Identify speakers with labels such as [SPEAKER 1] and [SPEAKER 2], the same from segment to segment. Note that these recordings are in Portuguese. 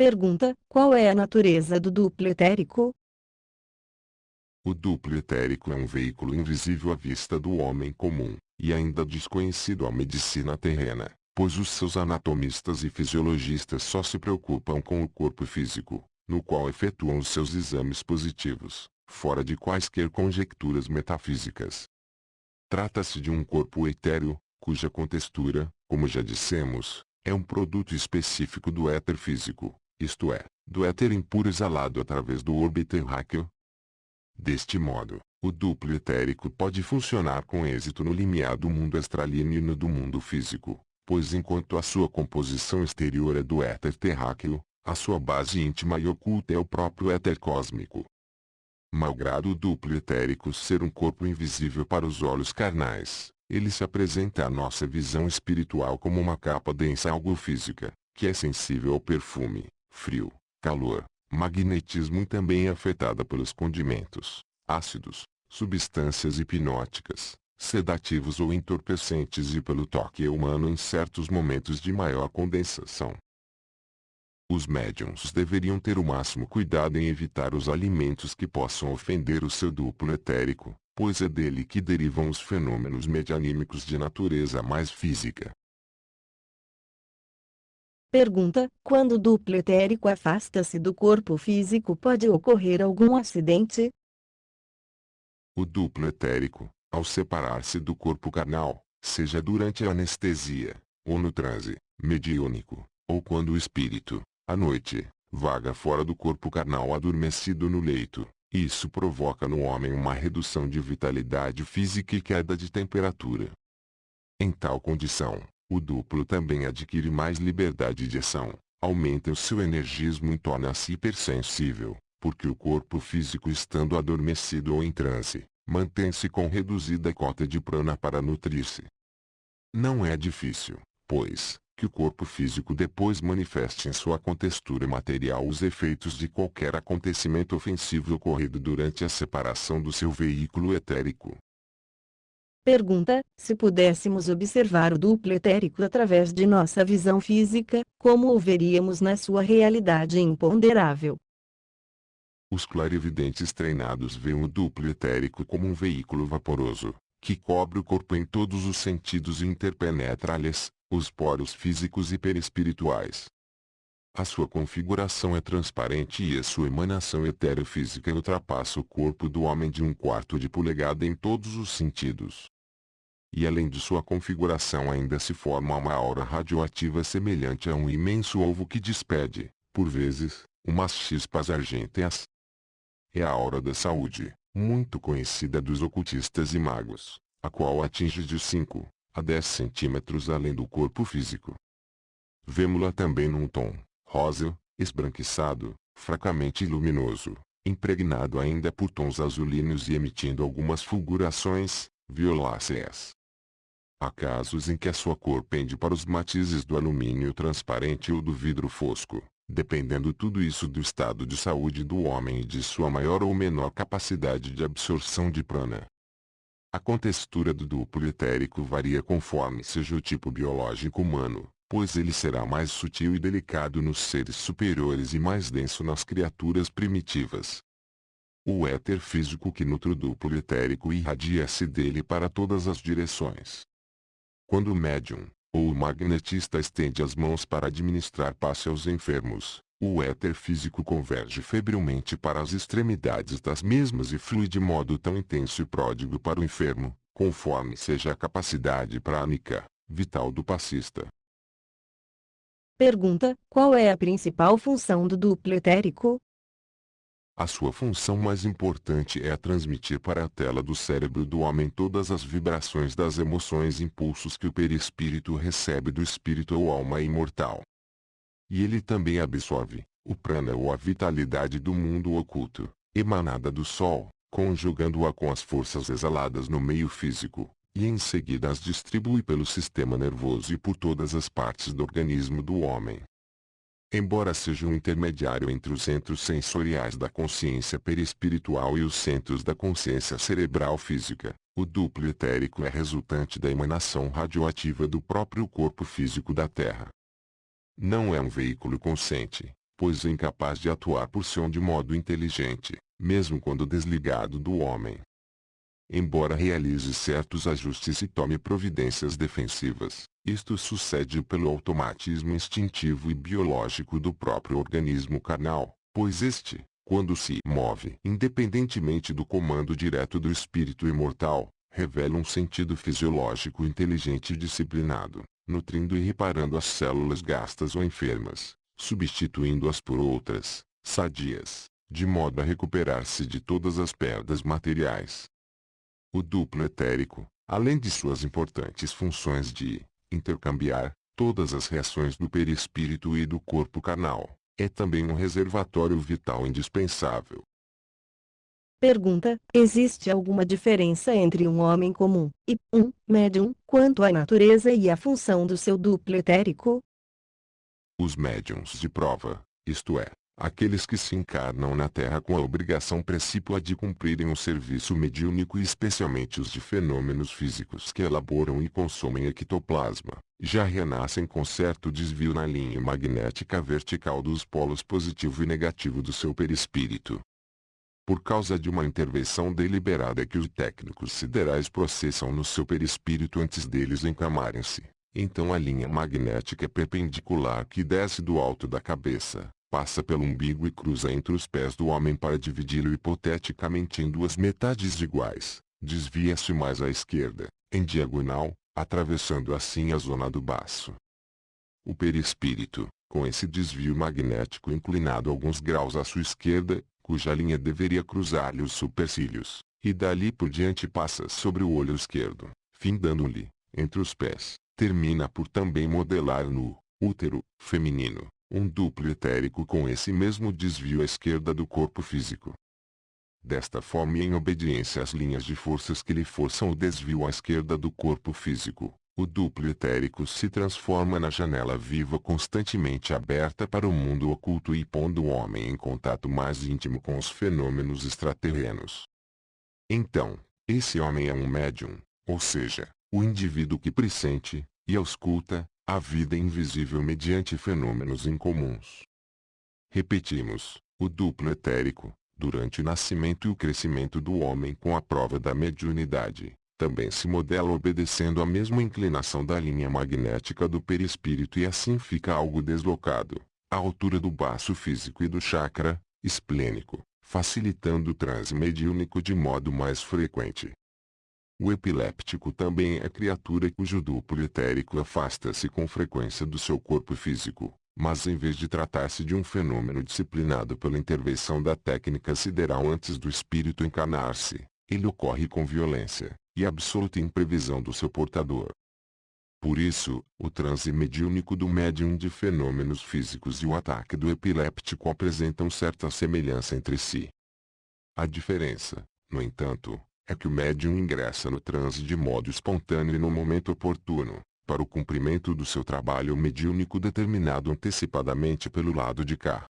[SPEAKER 1] Pergunta: qual é a natureza do duplo etérico?
[SPEAKER 2] O duplo etérico é um veículo invisível à vista do homem comum, e ainda desconhecido à medicina terrena, pois os seus anatomistas e fisiologistas só se preocupam com o corpo físico, no qual efetuam os seus exames positivos, fora de quaisquer conjecturas metafísicas. Trata-se de um corpo etéreo, cuja contextura, como já dissemos, é um produto específico do éter físico, isto é, do éter impuro exalado através do orbe terráqueo. Deste modo, o duplo etérico pode funcionar com êxito no limiar do mundo astralino e no do mundo físico, pois enquanto a sua composição exterior é do éter terráqueo, a sua base íntima e oculta é o próprio éter cósmico. Malgrado o duplo etérico ser um corpo invisível para os olhos carnais, ele se apresenta à nossa visão espiritual como uma capa densa algo física, que é sensível ao perfume, frio, calor, magnetismo e também é afetada pelos condimentos, ácidos, substâncias hipnóticas, sedativos ou entorpecentes e pelo toque humano em certos momentos de maior condensação. Os médiuns deveriam ter o máximo cuidado em evitar os alimentos que possam ofender o seu duplo etérico, pois é dele que derivam os fenômenos medianímicos de natureza mais física.
[SPEAKER 1] Pergunta: quando o duplo etérico afasta-se do corpo físico, pode ocorrer algum acidente?
[SPEAKER 2] O duplo etérico, ao separar-se do corpo carnal, seja durante a anestesia, ou no transe mediúnico, ou quando o espírito, à noite, vaga fora do corpo carnal adormecido no leito, isso provoca no homem uma redução de vitalidade física e queda de temperatura. Em tal condição, o duplo também adquire mais liberdade de ação, aumenta o seu energismo e torna-se hipersensível, porque o corpo físico estando adormecido ou em transe, mantém-se com reduzida cota de prana para nutrir-se. Não é difícil, pois, que o corpo físico depois manifeste em sua contextura material os efeitos de qualquer acontecimento ofensivo ocorrido durante a separação do seu veículo etérico.
[SPEAKER 1] Pergunta: se pudéssemos observar o duplo etérico através de nossa visão física, como o veríamos na sua realidade imponderável?
[SPEAKER 2] Os clarividentes treinados veem o duplo etérico como um veículo vaporoso, que cobre o corpo em todos os sentidos e interpenetra-lhes, os poros físicos e perispirituais. A sua configuração é transparente e a sua emanação etéreo-física ultrapassa o corpo do homem de 1/4 de polegada em todos os sentidos. E além de sua configuração ainda se forma uma aura radioativa semelhante a um imenso ovo que despede, por vezes, umas chispas argênteas. É a aura da saúde, muito conhecida dos ocultistas e magos, a qual atinge de 5 a 10 centímetros além do corpo físico. Vemo-la também num tom rosa, esbranquiçado, fracamente luminoso, impregnado ainda por tons azulinos e emitindo algumas fulgurações violáceas. Há casos em que a sua cor pende para os matizes do alumínio transparente ou do vidro fosco, dependendo tudo isso do estado de saúde do homem e de sua maior ou menor capacidade de absorção de prana. A contextura do duplo etérico varia conforme seja o tipo biológico humano, pois ele será mais sutil e delicado nos seres superiores e mais denso nas criaturas primitivas. O éter físico que nutre o duplo etérico irradia-se dele para todas as direções. Quando o médium, ou o magnetista estende as mãos para administrar passe aos enfermos, o éter físico converge febrilmente para as extremidades das mesmas e flui de modo tão intenso e pródigo para o enfermo, conforme seja a capacidade prânica, vital do passista.
[SPEAKER 1] Pergunta: qual é a principal função do duplo etérico?
[SPEAKER 2] A sua função mais importante é a transmitir para a tela do cérebro do homem todas as vibrações das emoções e impulsos que o perispírito recebe do espírito ou alma imortal. E ele também absorve o prana ou a vitalidade do mundo oculto, emanada do sol, conjugando-a com as forças exaladas no meio físico, e em seguida as distribui pelo sistema nervoso e por todas as partes do organismo do homem. Embora seja um intermediário entre os centros sensoriais da consciência perispiritual e os centros da consciência cerebral física, o duplo etérico é resultante da emanação radioativa do próprio corpo físico da Terra. Não é um veículo consciente, pois é incapaz de atuar por si de modo inteligente, mesmo quando desligado do homem. Embora realize certos ajustes e tome providências defensivas, isto sucede pelo automatismo instintivo e biológico do próprio organismo carnal, pois este, quando se move independentemente do comando direto do espírito imortal, revela um sentido fisiológico inteligente e disciplinado, nutrindo e reparando as células gastas ou enfermas, substituindo-as por outras, sadias, de modo a recuperar-se de todas as perdas materiais. O duplo etérico, além de suas importantes funções de intercambiar todas as reações do perispírito e do corpo carnal, é também um reservatório vital indispensável.
[SPEAKER 1] Pergunta: existe alguma diferença entre um homem comum e um médium quanto à natureza e à função do seu duplo etérico?
[SPEAKER 2] Os médiuns de prova, isto é, aqueles que se encarnam na Terra com a obrigação precípua de cumprirem um serviço mediúnico e especialmente os de fenômenos físicos que elaboram e consomem ectoplasma, já renascem com certo desvio na linha magnética vertical dos polos positivo e negativo do seu perispírito. Por causa de uma intervenção deliberada que os técnicos siderais processam no seu perispírito antes deles encamarem-se, então a linha magnética perpendicular que desce do alto da cabeça, passa pelo umbigo e cruza entre os pés do homem para dividi-lo hipoteticamente em duas metades iguais, desvia-se mais à esquerda, em diagonal, atravessando assim a zona do baço. O perispírito, com esse desvio magnético inclinado alguns graus à sua esquerda, cuja linha deveria cruzar-lhe os supercílios, e dali por diante passa sobre o olho esquerdo, findando-lhe, entre os pés, termina por também modelar no útero feminino um duplo etérico com esse mesmo desvio à esquerda do corpo físico. Desta forma e em obediência às linhas de forças que lhe forçam o desvio à esquerda do corpo físico, o duplo etérico se transforma na janela viva constantemente aberta para o mundo oculto e pondo o homem em contato mais íntimo com os fenômenos extraterrenos. Então, esse homem é um médium, ou seja, o indivíduo que pressente e ausculta a vida invisível mediante fenômenos incomuns. Repetimos, o duplo etérico, durante o nascimento e o crescimento do homem com a prova da mediunidade, também se modela obedecendo a mesma inclinação da linha magnética do perispírito e assim fica algo deslocado, à altura do baço físico e do chakra esplênico, facilitando o transe mediúnico de modo mais frequente. O epiléptico também é criatura cujo duplo etérico afasta-se com frequência do seu corpo físico, mas em vez de tratar-se de um fenômeno disciplinado pela intervenção da técnica sideral antes do espírito encarnar-se, ele ocorre com violência e absoluta imprevisão do seu portador. Por isso, o transe mediúnico do médium de fenômenos físicos e o ataque do epiléptico apresentam certa semelhança entre si. A diferença, no entanto, é que o médium ingressa no transe de modo espontâneo e no momento oportuno, para o cumprimento do seu trabalho mediúnico determinado antecipadamente pelo lado de cá.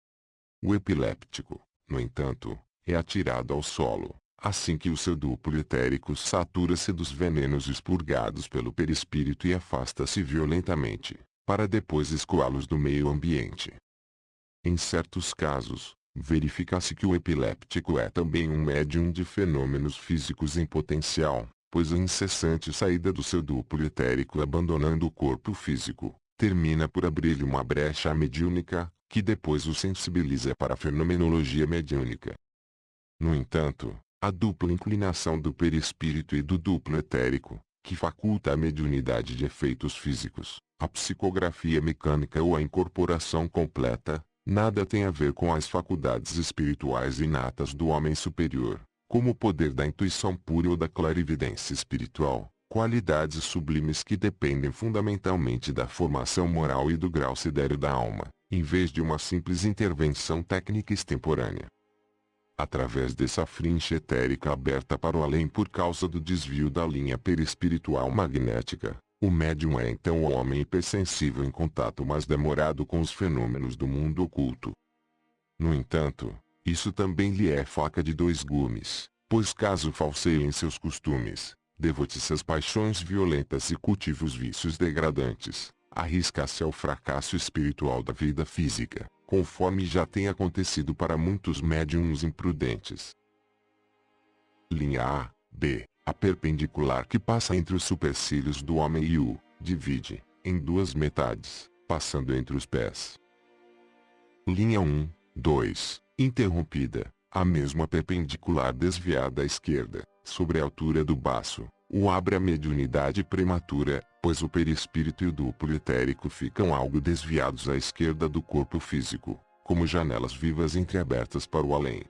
[SPEAKER 2] O epiléptico, no entanto, é atirado ao solo, assim que o seu duplo etérico satura-se dos venenos expurgados pelo perispírito e afasta-se violentamente, para depois escoá-los do meio ambiente. Em certos casos, verifica-se que o epiléptico é também um médium de fenômenos físicos em potencial, pois a incessante saída do seu duplo etérico abandonando o corpo físico, termina por abrir-lhe uma brecha mediúnica, que depois o sensibiliza para a fenomenologia mediúnica. No entanto, a dupla inclinação do perispírito e do duplo etérico, que faculta a mediunidade de efeitos físicos, a psicografia mecânica ou a incorporação completa, nada tem a ver com as faculdades espirituais inatas do homem superior, como o poder da intuição pura ou da clarividência espiritual, qualidades sublimes que dependem fundamentalmente da formação moral e do grau sidéreo da alma, em vez de uma simples intervenção técnica extemporânea. Através dessa frincha etérica aberta para o além por causa do desvio da linha perispiritual magnética, o médium é então o homem hipersensível em contato mais demorado com os fenômenos do mundo oculto. No entanto, isso também lhe é faca de dois gumes, pois caso falseie em seus costumes, devote-se às paixões violentas e cultive os vícios degradantes, arrisca-se ao fracasso espiritual da vida física, conforme já tem acontecido para muitos médiums imprudentes. Linha A, B. A perpendicular que passa entre os supercílios do homem e o divide em duas metades, passando entre os pés. Linha 1, 2. Interrompida. A mesma perpendicular desviada à esquerda, sobre a altura do baço, o abre a mediunidade prematura, pois o perispírito e o duplo etérico ficam algo desviados à esquerda do corpo físico, como janelas vivas entreabertas para o além.